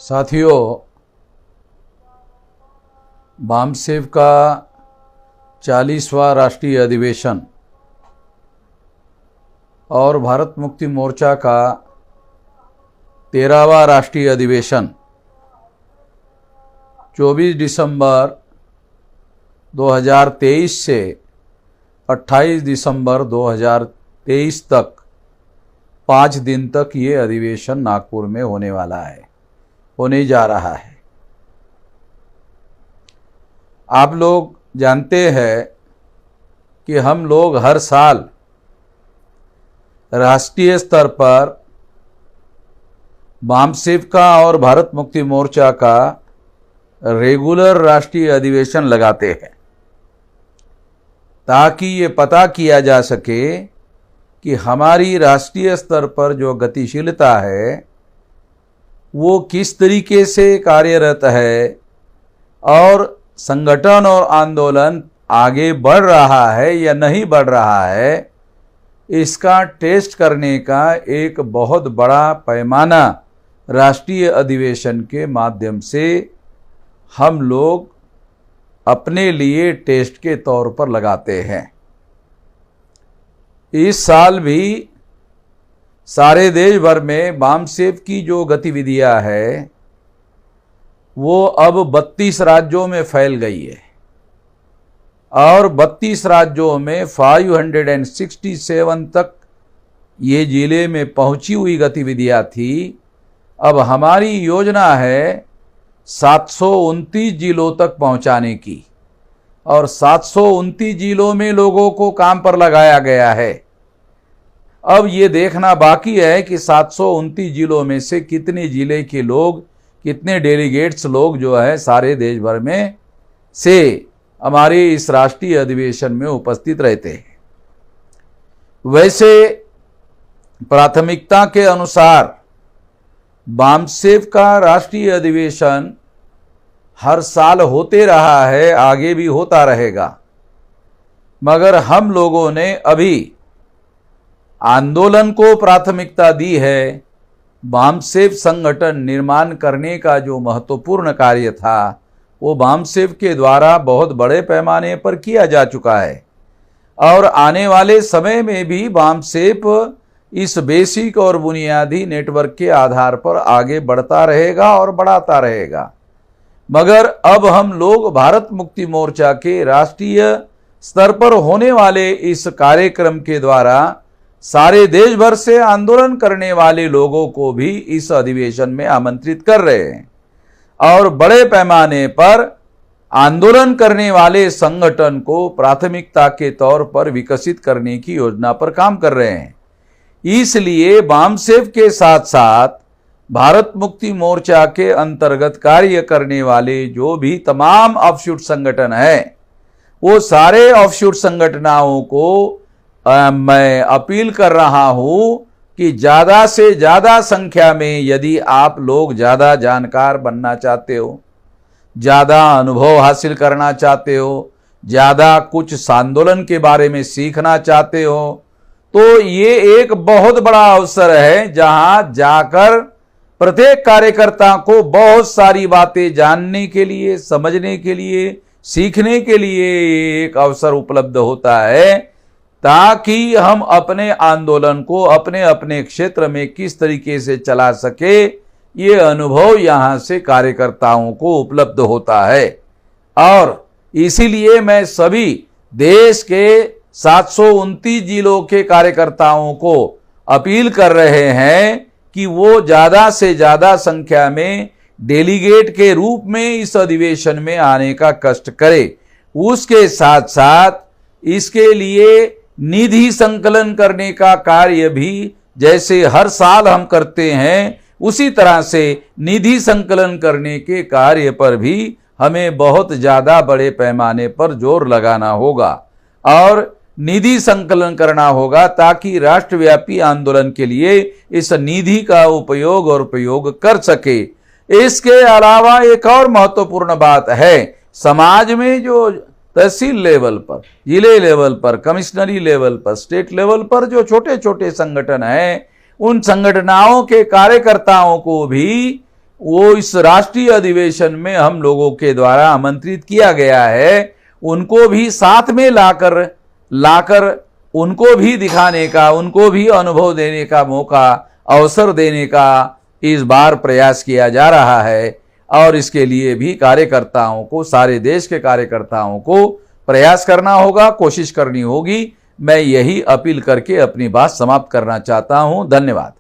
साथियों, बामसेफ का 40वां राष्ट्रीय अधिवेशन और भारत मुक्ति मोर्चा का 13वां राष्ट्रीय अधिवेशन 24 दिसंबर 2023 से 28 दिसंबर 2023 तक 5 दिन तक ये अधिवेशन नागपुर में होने जा रहा है। आप लोग जानते हैं कि हम लोग हर साल राष्ट्रीय स्तर पर बामसेफ का और भारत मुक्ति मोर्चा का रेगुलर राष्ट्रीय अधिवेशन लगाते हैं ताकि ये पता किया जा सके कि हमारी राष्ट्रीय स्तर पर जो गतिशीलता है वो किस तरीके से कार्यरत है और संगठन और आंदोलन आगे बढ़ रहा है या नहीं बढ़ रहा है, इसका टेस्ट करने का एक बहुत बड़ा पैमाना राष्ट्रीय अधिवेशन के माध्यम से हम लोग अपने लिए टेस्ट के तौर पर लगाते हैं। इस साल भी सारे देश भर में बामसेफ की जो गतिविधियां है वो अब 32 राज्यों में फैल गई है और 32 राज्यों में 567 तक ये जिले में पहुंची हुई गतिविधियां थी। अब हमारी योजना है 729 जिलों तक पहुंचाने की और 729 जिलों में लोगों को काम पर लगाया गया है। अब ये देखना बाकी है कि 729 जिलों में से कितने जिले के लोग, कितने डेलीगेट्स लोग जो है सारे देश भर में से हमारे इस राष्ट्रीय अधिवेशन में उपस्थित रहते हैं। वैसे प्राथमिकता के अनुसार बामसेफ का राष्ट्रीय अधिवेशन हर साल होते रहा है, आगे भी होता रहेगा, मगर हम लोगों ने अभी आंदोलन को प्राथमिकता दी है। बामसेफ संगठन निर्माण करने का जो महत्वपूर्ण कार्य था वो बामसेफ के द्वारा बहुत बड़े पैमाने पर किया जा चुका है और आने वाले समय में भी बामसेफ इस बेसिक और बुनियादी नेटवर्क के आधार पर आगे बढ़ता रहेगा और बढ़ाता रहेगा। मगर अब हम लोग भारत मुक्ति मोर्चा के राष्ट्रीय स्तर पर होने वाले इस कार्यक्रम के द्वारा सारे देश भर से आंदोलन करने वाले लोगों को भी इस अधिवेशन में आमंत्रित कर रहे हैं और बड़े पैमाने पर आंदोलन करने वाले संगठन को प्राथमिकता के तौर पर विकसित करने की योजना पर काम कर रहे हैं। इसलिए बामसेफ के साथ साथ भारत मुक्ति मोर्चा के अंतर्गत कार्य करने वाले जो भी तमाम ऑफशूट संगठन हैं, वो सारे ऑफशूट संगठनों को मैं अपील कर रहा हूं कि ज़्यादा से ज़्यादा संख्या में यदि आप लोग ज़्यादा जानकार बनना चाहते हो, ज़्यादा अनुभव हासिल करना चाहते हो, ज़्यादा कुछ आंदोलन के बारे में सीखना चाहते हो, तो ये एक बहुत बड़ा अवसर है जहां जाकर प्रत्येक कार्यकर्ता को बहुत सारी बातें जानने के लिए, समझने के लिए, सीखने के लिए एक अवसर उपलब्ध होता है ताकि हम अपने आंदोलन को अपने अपने क्षेत्र में किस तरीके से चला सके, ये अनुभव यहाँ से कार्यकर्ताओं को उपलब्ध होता है। और इसीलिए मैं सभी देश के 729 जिलों के कार्यकर्ताओं को अपील कर रहे हैं कि वो ज़्यादा से ज़्यादा संख्या में डेलीगेट के रूप में इस अधिवेशन में आने का कष्ट करें। उसके साथ साथ इसके लिए निधि संकलन करने का कार्य भी जैसे हर साल हम करते हैं उसी तरह से निधि संकलन करने के कार्य पर भी हमें बहुत ज़्यादा बड़े पैमाने पर जोर लगाना होगा और निधि संकलन करना होगा ताकि राष्ट्रव्यापी आंदोलन के लिए इस निधि का उपयोग और प्रयोग कर सके। इसके अलावा एक और महत्वपूर्ण बात है, समाज में जो तहसील लेवल पर, जिले लेवल पर, कमिश्नरी लेवल पर, स्टेट लेवल पर जो छोटे छोटे संगठन हैं, उन संगठनों के कार्यकर्ताओं को भी वो इस राष्ट्रीय अधिवेशन में हम लोगों के द्वारा आमंत्रित किया गया है, उनको भी साथ में लाकर उनको भी दिखाने का, उनको भी अनुभव देने का मौका, अवसर देने का इस बार प्रयास किया जा रहा है। और इसके लिए भी कार्यकर्ताओं को, सारे देश के कार्यकर्ताओं को प्रयास करना होगा, कोशिश करनी होगी। मैं यही अपील करके अपनी बात समाप्त करना चाहता हूं। धन्यवाद।